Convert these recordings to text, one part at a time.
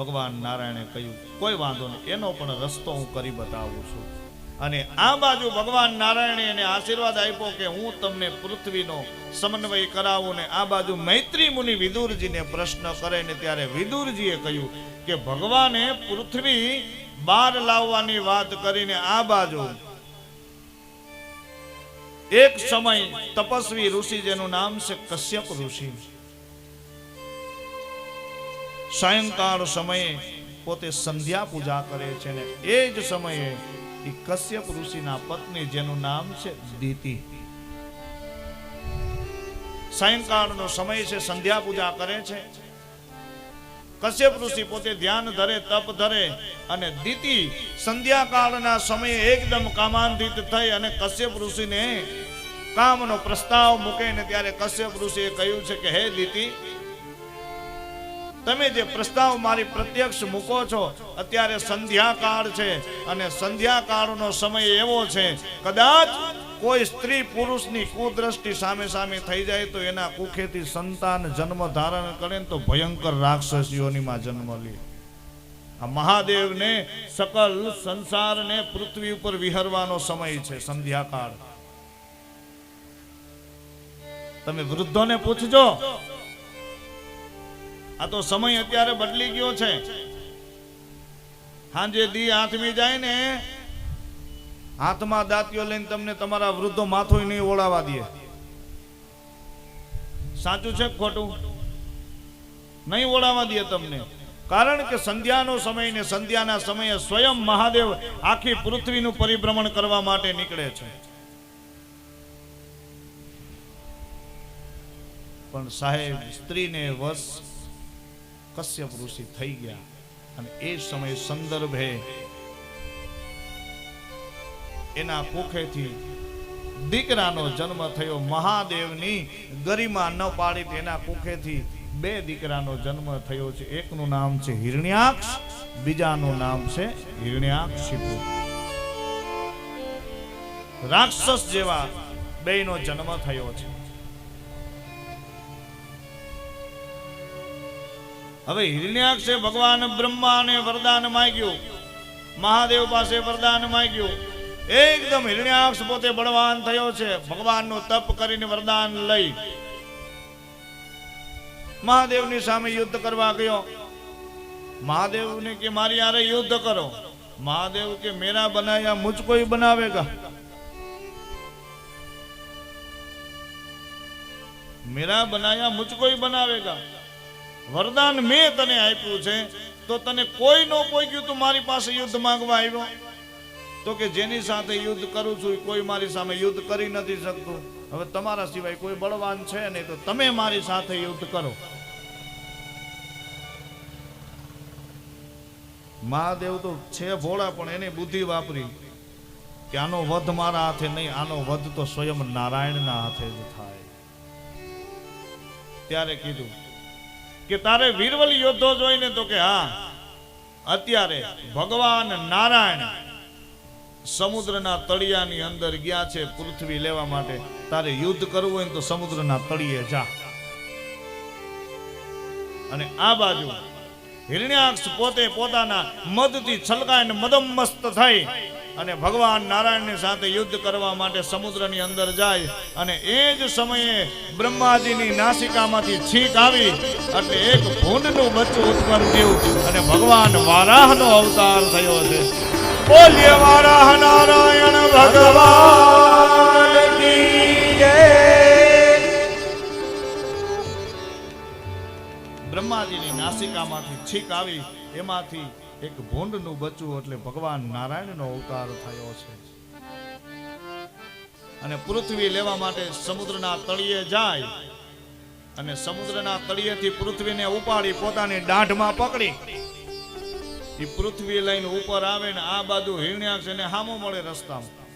ભગવાન નારાયણે કહ્યું કોઈ વાંધો નહીં, એનો પણ રસ્તો હું કરી બતાવું છું. અને આ બાજુ ભગવાન નારાયણે એને આશીર્વાદ આપ્યો કે હું તમને પૃથ્વીનો સમન્વય કરાવું. ને આ બાજુ મૈત્રી મુનિ વિદુરજીને પ્રશ્ન કરે ને ત્યારે વિદુરજીએ કહ્યું કે ભગવાને પૃથ્વી બહાર લાવવાની વાત કરીને આ બાજુ એક સમય તપસ્વી ઋષિ જેનું નામ છે કશ્યપ ઋષિ, સાયંકાળ સમયે પોતે સંધ્યા પૂજા કરે છે ને એ જ સમયે કશ્યપ ઋષિના પત્ની જેનું નામ છે દિતિ, સાયંકાળનો સમય છે, સંધ્યા પૂજા કરે છે. કશ્યપ ઋષિ પોતે ધ્યાન ધરે, તપ ધરે અને દિતિ સંધ્યાકાળના સમયે એકદમ કામાન્વિત થઈ અને કશ્યપ ઋષિને કામનો પ્રસ્તાવ મૂકે ને ત્યારે કશ્યપ ઋષિએ કહ્યું છે કે હે દિતિ, તમે જે પ્રસ્તાવ મારી પ્રત્યક્ષ મૂકો છો, અત્યારે સંધ્યાકાળ છે અને સંધ્યાકાળનો સમય એવો છે કદાચ કોઈ સ્ત્રી પુરુષની કુદ્રષ્ટિ સામે સામે થઈ જાય તો એના કુખેથી સંતાન જન્મ ધારણ કરે તો ભયંકર રાક્ષસીઓનીમાં જન્મ લે. આ મહાદેવને સકલ સંસારને પૃથ્વી ઉપર વિહરવાનો સમય છે સંધ્યાકાળ. તમે વૃદ્ધોને પૂછજો, આ તો સમય અત્યારે બદલી ગયો છે. હાંજે દી આથમી જાય ને હાથમાં દાંતીઓ લઈને તમને તમારા વૃદ્ધો માથું નહીં ઓળાવા દે. સાચું છે ખોટું? નહીં ઓળાવા દે તમને. કારણ કે સંધ્યાનો સમય ને સંધ્યાના સમયે સ્વયં મહાદેવ આખી પૃથ્વીનું પરિભ્રમણ કરવા માટે નીકળે છે. પણ સાહેબ સ્ત્રીને વશ કશ્યપ ઋષિ થઈ ગયા અને એ સમય સંદર્ભે એના કુખેથી દીકરાનો જન્મ થયો. મહાદેવની ગરિમા ન પાડી તેના કુખેથી બે દીકરાનો જન્મ થયો છે. એકનું નામ છે હિરણ્યાક્ષ, બીજાનું નામ છે હિરણ્યાક્ષિપુ. રાક્ષસ જેવા બેનો જન્મ થયો છે. હવે હિરણ્યાક્ષે ભગવાન બ્રહ્માને વરદાન માંગ્યું, મહાદેવ પાસે વરદાન માંગ્યું. એકદમ હિરણ્યાક્ષ પોતે બળવાન થયો છે. ભગવાનનું તપ કરીને વરદાન લઈ મહાદેવની સામે યુદ્ધ કરવા ગયો. મહાદેવને કે મારી યારે યુદ્ધ કરો. મહાદેવ કે મેરા બનાયા મુझको ही बनावेगा, મેરા બનાયા મુझको ही बनावेगा. વરદાન મેં તને આપ્યું છે તો તને કોઈ નો કોઈ ગયું તું મારી પાસે યુદ્ધ માંગવા આવ્યો? તો કે જેની સાથે યુદ્ધ કરું છું કોઈ મારી સામે યુદ્ધ કરી નથી શકતું. હવે તમારા સિવાય કોઈ બળવાન છે નહીં તો તમે મારી સાથે યુદ્ધ કરો. મહાદેવ તો છે ભોળા પણ એને બુદ્ધિ વાપરી કે આનો વધ મારા હાથે નહીં, આનો વધ તો સ્વયં નારાયણના હાથે જ થાય. ત્યારે કીધું કે તારે વીરવલ યોદ્ધો જોઈને તો કે હા, અત્યારે ભગવાન નારાયણ સમુદ્રના તળિયાની અંદર ગયા છે પૃથ્વી લેવા માટે. તારે યુદ્ધ કરવું હોય તો સમુદ્રના તળિયે જા. અને આ બાજુ હિરણ્યાક્ષ પોતે પોતાના મદથી છલકાઈને મદમસ્ત થઈ અને ભગવાન નારાયણની સાથે યુદ્ધ કરવા માટે સમુદ્રની અંદર જાય. અને એ જ સમયે બ્રહ્માજીની નાસિકામાંથી છીંક આવી એટલે એક ભૂંડનું બચ્ચું ઉત્પન્ન થયું અને ભગવાન વારાહનો અવતાર થયો છે. બોલીએ વારાહ નારાયણ ભગવાન કી જય. બ્રહ્માજીની નાસિકામાંથી છીંક આવી, એમાંથી એક ભૂંડનું બચ્ચું એટલે ભગવાન નારાયણનો અવતાર થયો છે. અને પૃથ્વી લેવા માટે સમુદ્રના તળિયે જાય અને સમુદ્રના તળિયેથી પૃથ્વીને ઉપાડી પોતાની દાઢમાં પકડી એ પૃથ્વી લઈને ઉપર આવે ને આ બાજુ હિરણ્યાક્ષ એને હામો મળે રસ્તામાં.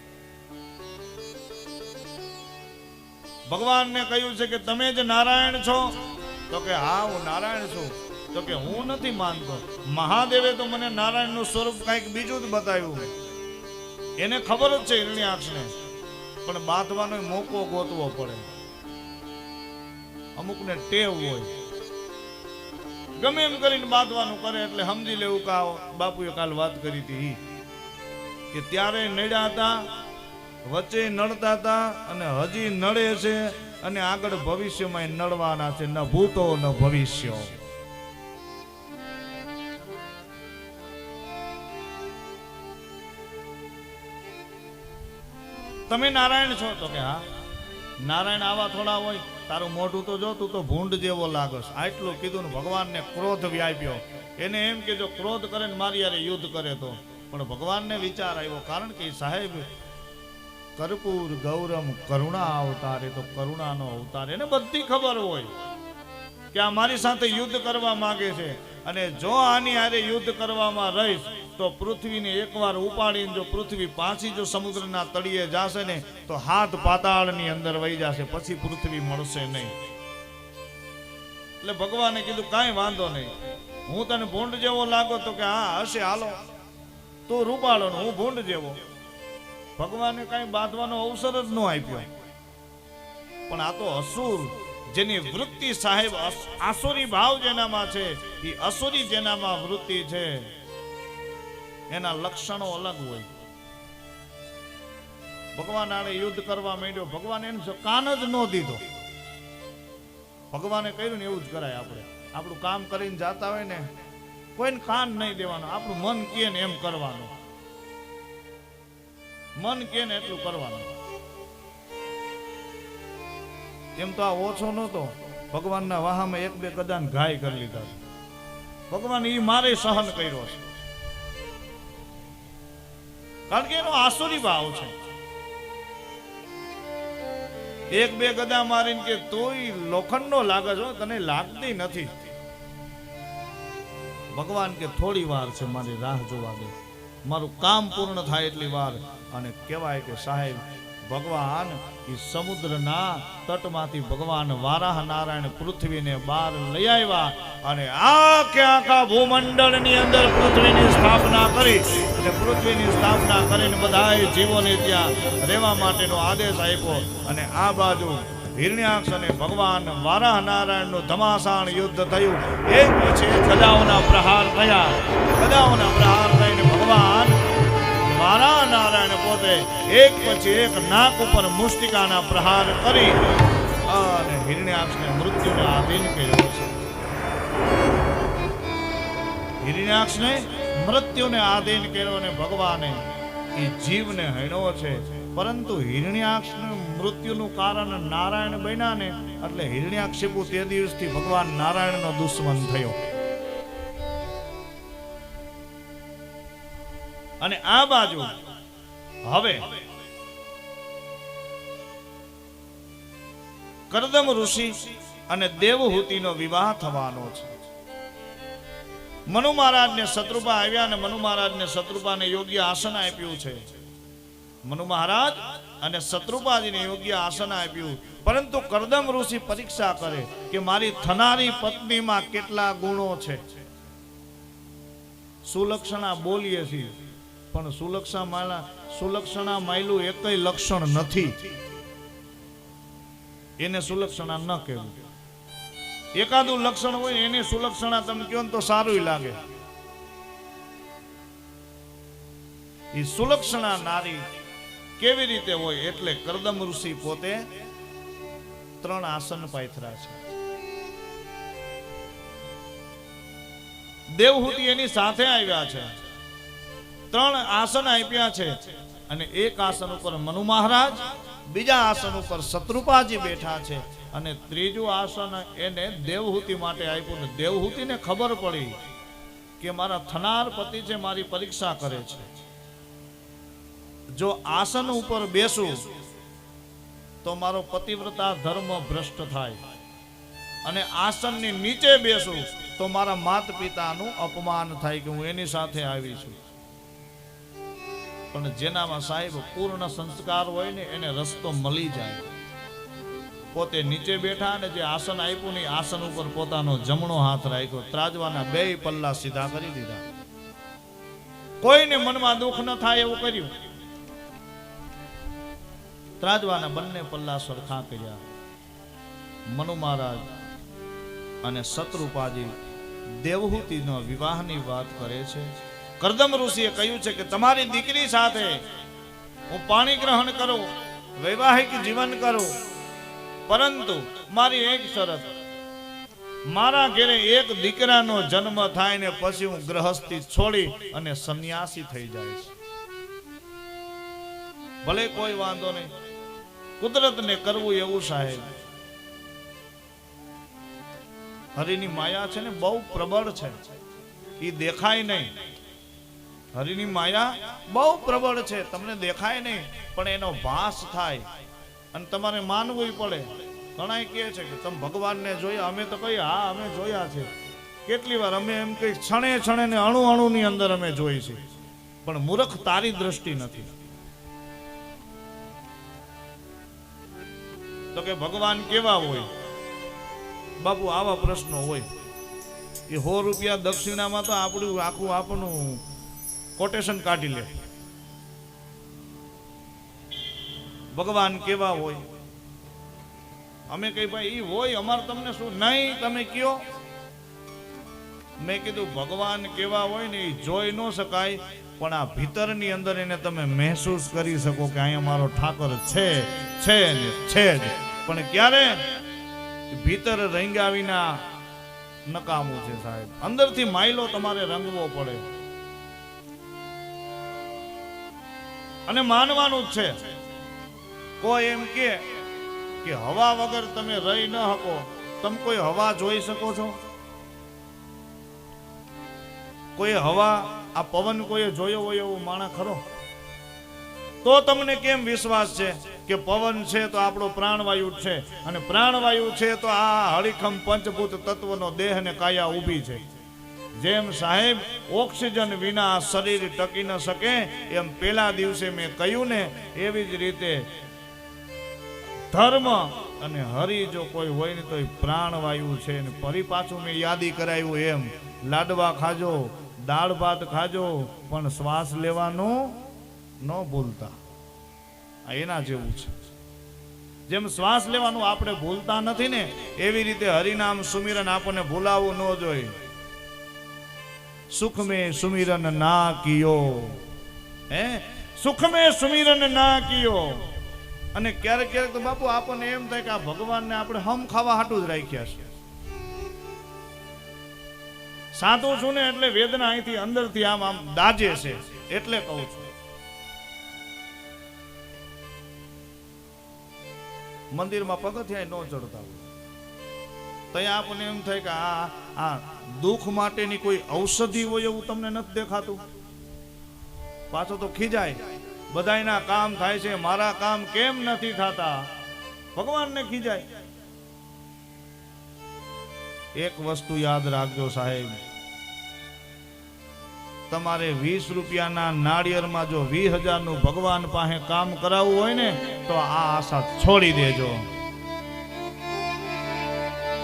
ભગવાનને કહ્યું છે કે તમે જ નારાયણ છો? તો કે હા હું નારાયણ છું. તો કે હું નથી માનતો, મહાદેવે તો મને નારાયણનું સ્વરૂપ કંઈક બીજું જ બતાવ્યું. એને ખબર જ છે હિરણ્યાક્ષને, પણ બાંધવાનો મોકો ગોતવો પડે. અમુકને ટેવ હોય ગમે એમ કરીને બાંધવાનું કરે એટલે સમજી લેવું કે બાપુએ કાલ વાત કરી હતી કે ત્યારે નડ્યા હતા, વચ્ચે નડતા હતા અને હજી નડે છે અને આગળ ભવિષ્યમાં નડવાના છે, ન ભૂતો ન ભવિષ્ય. તમે નારાયણ છો તો કે હા. નારાયણ આવા થોડા હોય? તારું મોઢું તો જો, તું તો ભૂંડ જેવો લાગસ. આટલું કીધું ને ભગવાનને ક્રોધ વ્યાપ્યો. એને એમ કે જો ક્રોધ કરે ને મારી યારે યુદ્ધ કરે તો. પણ ભગવાનને વિચાર આવ્યો, કારણ કે સાહેબ કર્પૂર ગૌરમ કરુણા અવતાર, એ તો કરુણાનો અવતાર. એને બધી ખબર હોય કે આ મારી સાથે યુદ્ધ કરવા માંગે છે અને જો આની હારે યુદ્ધ કરવામાં રહીશ તો પૃથ્વીને એકવાર ઉપાડીને જો પૃથ્વી પાછી જો સમુદ્રના તળિયે જાશે ને તો હાથ પાતાળની અંદર વહી જશે, પછી પૃથ્વી મળશે નહીં. એટલે ભગવાને કીધું કાંઈ વાંધો નહીં, હું તને ભૂંડ જેવો લાગો તો કે હા હશે, હાલો તું રૂપાળો ને હું ભૂંડ જેવો. ભગવાને કાંઈ બાંધવાનો અવસર જ ન આપ્યો. પણ આ તો અસુર, જેની વૃત્તિ સાહેબ આસુરી ભાવ જેનામાં છે, એ અસુરી જેનામાં વૃત્તિ છે, એના લક્ષણો અલગ હોય. ભગવાન આને યુદ્ધ કરવા માંડ્યો, ભગવાન એને કાન જ ન દીધો. ભગવાને કહ્યું ને એવું જ કરાય. આપણે આપણું કામ કરીને જાતા હોય ને, કોઈને કાન નહીં દેવાનું, આપણું મન કહે ને એમ કરવાનું, મન કહે ને એટલું કરવાનું. એમ તો આ ઓછો નહોતો, ભગવાનના વાહામાં એક બે કદાન ઘાય કરી લીધા. ભગવાન એ મારે સહન કર્યો છે, કારણ કે એનો આસુરી ભાવ છે. એક બે ગદા મારીને કે તોય લોખંડનો લાગે છો, તને લાગતી નથી. ભગવાન કે થોડી વાર છે, મારી રાહ જોવા દે, મારું કામ પૂર્ણ થાય એટલી વાર. અને કહેવાય કે સાહેબ ભગવાન એ સમુદ્રના તટમાંથી ભગવાન વારાહ નારાયણ પૃથ્વીને બહાર લઈ આવ્યા અને આખા ભૂમંડળની અંદર પૃથ્વીની સ્થાપના કરી. અને પૃથ્વીની સ્થાપના કરીને બધાએ જીવોને ત્યાં રહેવા માટેનો આદેશ આપ્યો. અને આ બાજુ હિરણ્યાક્ષ અને ભગવાન વારાહ નારાયણનું ધમાસાણ યુદ્ધ થયું. એક પછી ગદાઓના પ્રહાર થયા. ગદાઓના પ્રહાર થઈને ભગવાન વારાહ નારાયણ પોતે એક પછી એક નાક ઉપર મુષ્ટિકાના પ્રહાર કરી અને હિરણ્યાક્ષને મૃત્યુને આધીન કર્યો છે. હિરણ્યાક્ષને મૃત્યુને આધીન કર્યો અને ભગવાને એ જીવને હણ્યો છે. પરંતુ હિરણ્યાક્ષનું મૃત્યુનું કારણ નારાયણ બન્યા ને એટલે હિરણ્યાક્ષિપુ તે દિવસથી ભગવાન નારાયણનો દુશ્મન થયો. અને આ બાજુ હવે કરદમ ઋષિ અને દેવહૂતિનો વિવાહ થવાનો છે. મનુ મહારાજને શત્રુપા આવ્યા અને મનુ મહારાજને શત્રુપાને યોગ્ય આસન આપ્યું છે. મનુ મહારાજ અને શત્રુપાજીને યોગ્ય આસન આપ્યું. પરંતુ કરદમ ઋષિ પરીક્ષા કરે કે મારી થનારી પત્નીમાં કેટલા ગુણો છે. સુલક્ષણા બોલીએ છીએ પણ સુલક્ષણા માયલું એકય લક્ષણ નથી. એને સુલક્ષણા ન કહેવું. એકાદું લક્ષણ હોય એને સુલક્ષણા તમે કહો તો સારું લાગે. એ સુલક્ષણા નારી કેવી રીતે હોય? એટલે કરદમ ઋષિ પોતે 3 આસન પાથર્યા છે. દેવહૂતિ એની સાથે આવ્યા છે. 3 આસન આપ્યા છે અને એક આસન ઉપર મનુ મહારાજ, બીજા આસન ઉપર શત્રુપાજી બેઠા છે અને ત્રીજું આસન એને દેવહૂતિ માટે આપ્યું. ને દેવહૂતિને ખબર પડી કે મારા થનાર પતિ છે, મારી પરીક્ષા કરે છે. જો આસન ઉપર બેસું તો મારો પતિવ્રતા ધર્મ ભ્રષ્ટ થાય અને આસનની નીચે બેસું તો મારા માતા પિતાનું અપમાન થાય કે હું એની સાથે આવી છું. પણ જેનામાં સાહેબ પૂર્ણ સંસ્કાર હોય ને એને રસ્તો મળી જાય. પોતે નીચે બેઠા અને જે આસન આપ્યું ને આસન ઉપર પોતાનો જમણો હાથ રાખ્યો, ત્રાજવાના 2 પલ્લા સીધા કરી દીધા. કોઈને મનમાં દુઃખ ન થાય એવું કર્યું. ત્રાજવાના બંને પલ્લા સરખા કર્યા. મનુ મહારાજ અને શત્રુપાજી દેવહૂતિનો વિવાહની વાત કરે છે. કરદમ ઋષિએ કહ્યું છે કે તમારી દીકરી સાથે હું પાણી ગ્રહણ કરું, વૈવાહિક જીવન કરું, પરંતુ મારી એક શરત, મારા ઘરે એક દીકરાનો જન્મ થાય ને પછી હું ગ્રહસ્થી છોડી અને સંન્યાસી થઈ જઈશ. ભલે કોઈ વાંધો નહીં, કુદરતને કરવું એવું સાહેબ. હરિની માયા છે ને બહુ પ્રબળ છે, એ દેખાય નહીં. હરિની માયા બહુ પ્રબળ છે, તમને દેખાય નહીં પણ એનો ભાસ થાય અને તમારે માનવું પડે. ઘણા કહે છે કે તમે ભગવાનને જોયા, અમે તો કહીએ હા અમે જોયા છે. કેટલી વાર અમે એમ કઈ ક્ષણે ક્ષણે ને અણુ અણુની અંદર અમે જોઈ છે, પણ મૂર્ખ તારી દ્રષ્ટિ નથી. તો કે ભગવાન કેવા હોય બાપુ? આવા પ્રશ્નો હોય. એ 100 રૂપિયા દક્ષિણામાં તો આપણું આખું આપણું કોટેશન કાઢી લે. ભગવાન કેવા હોય? અમે કઈ ભાઈ ઈ હોય, અમારે તમને શું? નહીં, તમે કયો. મેં કીધું ભગવાન કેવા હોય ને એ જોઈ ન શકાય, પણ આ ભીતરની અંદર એને તમે મહેસૂસ કરી શકો કે અહીંયા મારો ઠાકર છે ને છે જ. પણ ક્યારે? ભીતર રંગ્યા વિના નકામું છે સાહેબ. અંદરથી માયલો તમારે રંગવો પડે અને માનવાનું જ છે. કોઈ એમ કે હવા વગર તમે રહી ન શકો. તમે કોઈ હવા જોઈ શકો છો? કોઈ હવા, આ પવન કોઈએ જોયો હોય એવો માણસ ખરો? તો તમને કેમ વિશ્વાસ છે કે પવન છે તો આપણો પ્રાણવાયુ છે, અને પ્રાણવાયુ છે તો આ હળીખમ પંચભૂત તત્વનો દેહ ને કાયા ઊભી છે. જેમ સાહેબ ઓક્સિજન વિના શરીર ટકી ન શકે, એમ પેલા દિવસે મેં કહ્યું ને, એવી જ રીતે ધર્મ અને હરિ જો કોઈ હોય ને તો એ પ્રાણવાયુ છે. ને ફરી પાછું મેં યાદી કરાયું એમ, લાડવા ખાજો, દાળ ભાત ખાજો, પણ શ્વાસ લેવાનો ન ભૂલતા. એના જેવું છે. જેમ શ્વાસ લેવાનું આપણે ભૂલતા નથી ને, એવી રીતે હરિનામ સુમિરન આપણને ભૂલાવવું ન જોઈએ. સુખ મેં સુમિરન ના કિયો, હે સુખ મેં સુમિરન ના કિયો. અને ક્યારેક ક્યારેક તો બાપુ આપણને એમ થાય કે આ ભગવાનને આપણે હમ ખાવા હાટું જ રાખ્યા છે. સાધુ છું ને એટલે વેદના અહીંથી અંદરથી આમ આમ દાજે છે, એટલે કહું છું. મંદિરમાં પગથિયા ન ચડતા હોય ત્યાં આપણને એમ થાય કે આ દુઃખ માટેની કોઈ ઔષધિ હોય એવું તમને નથી દેખાતું? પાછો તો ખીજાય, બધાયના કામ થાય છે, મારા કામ કેમ નથી થતા? ભગવાનને ખીજાય. એક વસ્તુ યાદ રાખજો સાહેબ, તમારે 20 રૂપિયાના નાળિયેરમાં જો 20,000 નું ભગવાન પાસે કામ કરાવવું હોય ને, તો આ આશા છોડી દેજો.